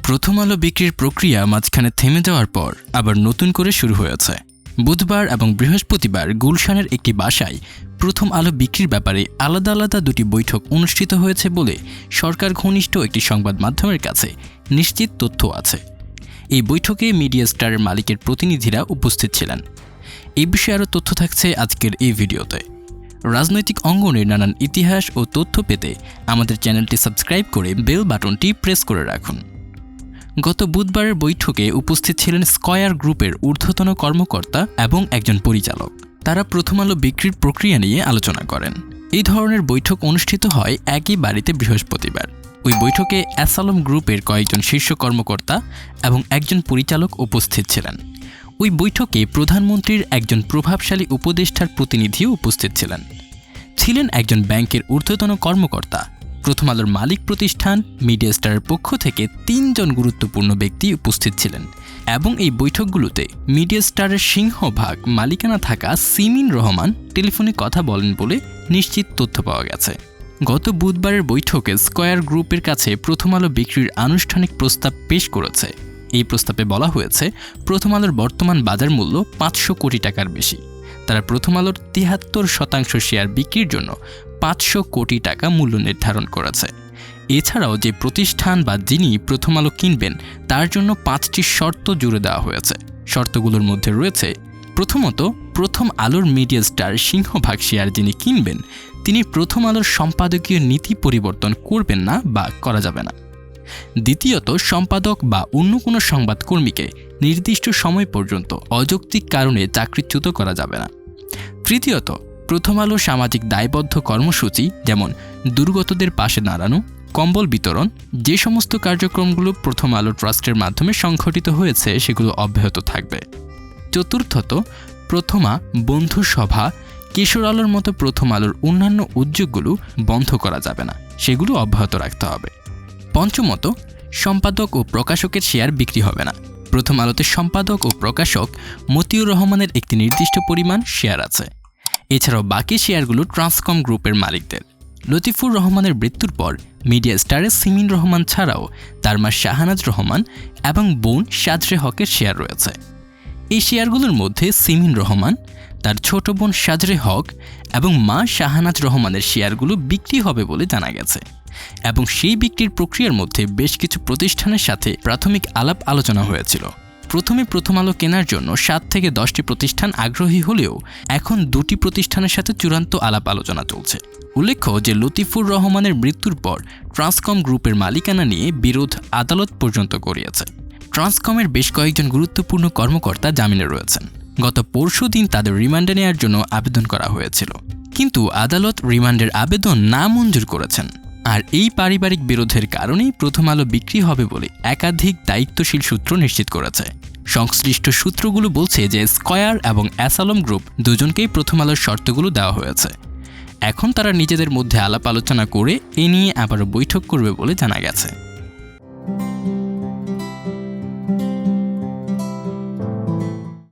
প্রথম আলো বিক্রির প্রক্রিয়া মাঝখানে থেমে যাওয়ার পর আবার নতুন করে শুরু হয়েছে। বুধবার এবং বৃহস্পতিবার গুলশানের একটি বাসায় প্রথম আলো বিক্রির ব্যাপারে আলাদা আলাদা দুটি বৈঠক অনুষ্ঠিত হয়েছে বলে সরকার ঘনিষ্ঠ একটি সংবাদ মাধ্যমের কাছে নিশ্চিত তথ্য আছে। এই বৈঠকে মিডিয়া স্টারের মালিকের প্রতিনিধিরা উপস্থিত ছিলেন। এই বিষয়ে আরও তথ্য থাকছে আজকের এই ভিডিওতে। রাজনৈতিক অঙ্গনের নানান ইতিহাস ও তথ্য পেতে আমাদের চ্যানেলটি সাবস্ক্রাইব করে বেল বাটনটি প্রেস করে রাখুন। গত বুধবারের বৈঠকে উপস্থিত ছিলেন স্কয়ার গ্রুপের ঊর্ধ্বতন কর্মকর্তা এবং একজন পরিচালক। তারা প্রথম আলো বিক্রির প্রক্রিয়া নিয়ে আলোচনা করেন। এই ধরনের বৈঠক অনুষ্ঠিত হয় একই বাড়িতে বৃহস্পতিবার। ওই বৈঠকে অ্যাসালম গ্রুপের কয়েকজন শীর্ষ কর্মকর্তা এবং একজন পরিচালক উপস্থিত ছিলেন। ওই বৈঠকে প্রধানমন্ত্রীর একজন প্রভাবশালী উপদেষ্টার প্রতিনিধিও উপস্থিত ছিলেন একজন ব্যাংকের ঊর্ধ্বতন কর্মকর্তা। প্রথম আলোর মালিক প্রতিষ্ঠান মিডিয়া স্টারের পক্ষ থেকে ৩ জন গুরুত্বপূর্ণ ব্যক্তি উপস্থিত ছিলেন এবং এই বৈঠকগুলোতে মিডিয়া স্টারের সিংহভাগ মালিকানা থাকা সিমিন রহমান টেলিফোনে কথা বলেন বলে নিশ্চিত তথ্য পাওয়া গেছে। গত বুধবারের বৈঠকে স্কয়ার গ্রুপের কাছে প্রথম আলো বিক্রির আনুষ্ঠানিক প্রস্তাব পেশ করেছে। এই প্রস্তাবে বলা হয়েছে প্রথম আলোর বর্তমান বাজার মূল্য ৫০০ কোটি টাকার বেশি। তারা প্রথম আলোর ৭৩% শেয়ার বিক্রির জন্য ৫০০ কোটি টাকা মূল্য নির্ধারণ করেছে। এছাড়াও যে প্রতিষ্ঠান বা যিনি প্রথম আলো কিনবেন তার জন্য ৫টি শর্ত জুড়ে দেওয়া হয়েছে। শর্তগুলোর মধ্যে রয়েছে, প্রথমত, প্রথম আলোর মিডিয়া স্টার সিংহভাগ শেয়ার যিনি কিনবেন তিনি প্রথম আলোর সম্পাদকীয় নীতি পরিবর্তন করবেন না বা করা যাবে না। দ্বিতীয়ত, সম্পাদক বা অন্য কোনো সংবাদকর্মীকে নির্দিষ্ট সময় পর্যন্ত অযৌক্তিক কারণে চাকরিচ্যুত করা যাবে না। তৃতীয়ত, প্রথম আলো সামাজিক দায়বদ্ধ কর্মসূচি যেমন দুর্গতদের পাশে দাঁড়ানো, কম্বল বিতরণ, যে সমস্ত কার্যক্রমগুলো প্রথম আলো ট্রাস্টের মাধ্যমে সংঘটিত হয়েছে সেগুলো অব্যাহত থাকবে। চতুর্থত, প্রথমা, বন্ধু সভা, কিশোর আলোর মতো প্রথম আলোর অন্যান্য উদ্যোগগুলো বন্ধ করা যাবে না, সেগুলো অব্যাহত রাখতে হবে। পঞ্চমত, সম্পাদক ও প্রকাশকের শেয়ার বিক্রি হবে না। প্রথম আলোতে সম্পাদক ও প্রকাশক মতিউর রহমানের একটি নির্দিষ্ট পরিমাণ শেয়ার আছে। এছাড়াও বাকি শেয়ারগুলো ট্রান্সকম গ্রুপের মালিকদের। লতিফুর রহমানের মৃত্যুর পর মিডিয়া স্টারের সিমিন রহমান ছাড়াও তার মা শাহনাজ রহমান এবং বোন সাজরে হকের শেয়ার রয়েছে। এই শেয়ারগুলোর মধ্যে সিমিন রহমান, তার ছোট বোন সাজরে হক এবং মা শাহনাজ রহমানের শেয়ারগুলো বিক্রি হবে বলে জানা গেছে এবং সেই বিক্রির প্রক্রিয়ার মধ্যে বেশ কিছু প্রতিষ্ঠানের সাথে প্রাথমিক আলাপ আলোচনা হয়েছিল। প্রথমে প্রথম আলো কেনার জন্য ৭ থেকে ১০টি প্রতিষ্ঠান আগ্রহী হলেও এখন ২টি প্রতিষ্ঠানের সাথে চূড়ান্ত আলাপ আলোচনা চলছে। উল্লেখ্য যে লতিফুর রহমানের মৃত্যুর পর ট্রান্সকম গ্রুপের মালিকানা নিয়ে বিরোধ আদালত পর্যন্ত গড়িয়েছে। ট্রান্সকমের বেশ কয়েকজন গুরুত্বপূর্ণ কর্মকর্তা জামিনে রয়েছেন। গত পরশুদিন তাদের রিমান্ডে নেওয়ার জন্য আবেদন করা হয়েছিল, কিন্তু আদালত রিমান্ডের আবেদন নামঞ্জুর করেছেন। আর এই পারিবারিক বিরোধের কারণেই প্রথম আলো বিক্রি হবে বলে একাধিক দায়িত্বশীল সূত্র নিশ্চিত করেছে। সংশ্লিষ্ট সূত্রগুলো বলছে যে স্কয়ার এবং অ্যাসালম গ্রুপ দুজনকেই প্রথম আলোর শর্তগুলো দেওয়া হয়েছে। এখন তারা নিজেদের মধ্যে আলাপ আলোচনা করে এ নিয়ে আবারও বৈঠক করবে বলে জানা গেছে।